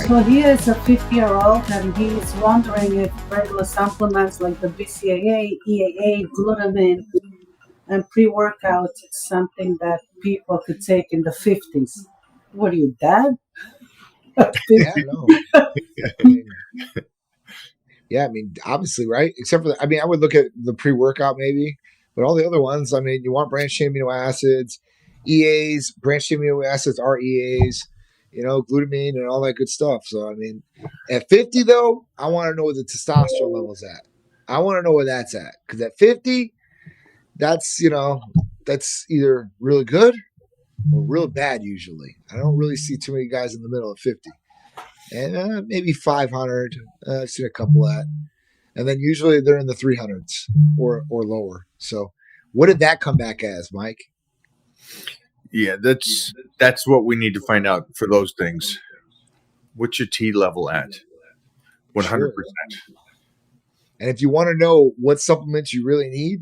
So he is a 50-year-old and he's wondering if regular supplements like the BCAA, EAA, glutamine, and pre-workouts is something that people could take in the 50s. What are you, dad? Yeah, no. I mean, yeah, I mean, obviously, right? Except for, I would look at the pre-workout maybe, but all the other ones, I mean, you want branched chain amino acids, EAs, branched chain amino acids are EAs, glutamine and all that good stuff. So, I mean, at 50 though, I want to know where the testosterone level's at. I want to know where that's at because at 50, that's that's either really good or real bad. Usually, I don't really see too many guys in the middle of 50. And maybe 500. I've seen a couple at, and then usually they're in the 300s or lower. So, what did that come back as, Mike? Yeah, that's what we need to find out for those things. What's your T level at? 100%. Sure. And if you want to know what supplements you really need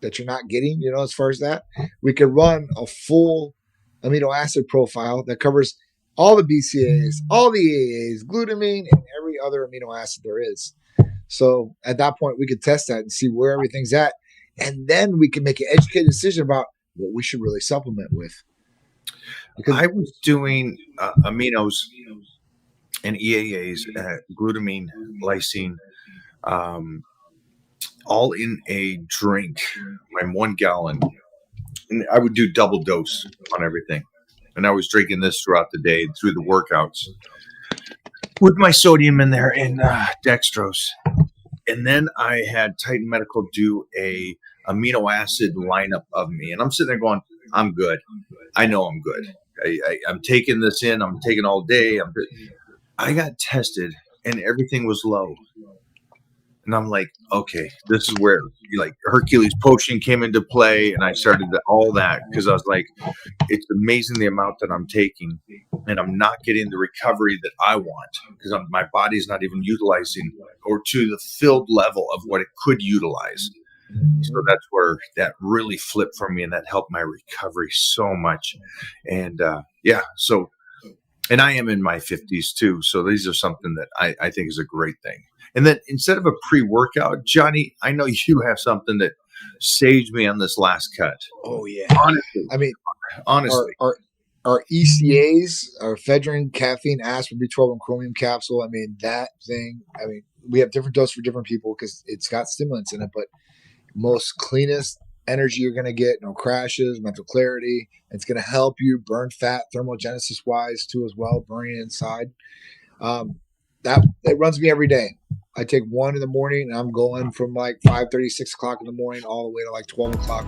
that you're not getting, as far as that, we could run a full amino acid profile that covers all the BCAAs, all the EAAs, glutamine, and every other amino acid there is. So at that point, we could test that and see where everything's at. And then we can make an educated decision about what we should really supplement with. Because I was doing aminos and EAAs, glutamine, lysine, all in a drink, my 1 gallon. And I would do double dose on everything. And I was drinking this throughout the day, through the workouts, with my sodium in there and dextrose. And then I had Titan Medical do a amino acid lineup of me. And I'm sitting there going, I'm good. I know I'm good. I'm taking this in. I'm taking all day. I got tested and everything was low. And I'm like, okay, this is where like Hercules potion came into play. And I started all that because I was like, it's amazing the amount that I'm taking and I'm not getting the recovery that I want because my body's not even utilizing or to the filled level of what it could utilize. So that's where that really flipped for me and that helped my recovery so much. And so, and I am in my 50s too. So these are something that I think is a great thing. And then instead of a pre-workout, Johnny, I know you have something that saved me on this last cut. Oh yeah. Honestly. Our ECAs, our ephedrine, caffeine, aspirin, B12, and chromium capsule. I mean, that thing, we have different doses for different people because it's got stimulants in it, but most cleanest energy you're going to get, no crashes, mental clarity. It's going to help you burn fat thermogenesis wise too as well, burning inside. That runs me every day. I take one in the morning and I'm going from like 5:30, 6 o'clock in the morning all the way to like 12 o'clock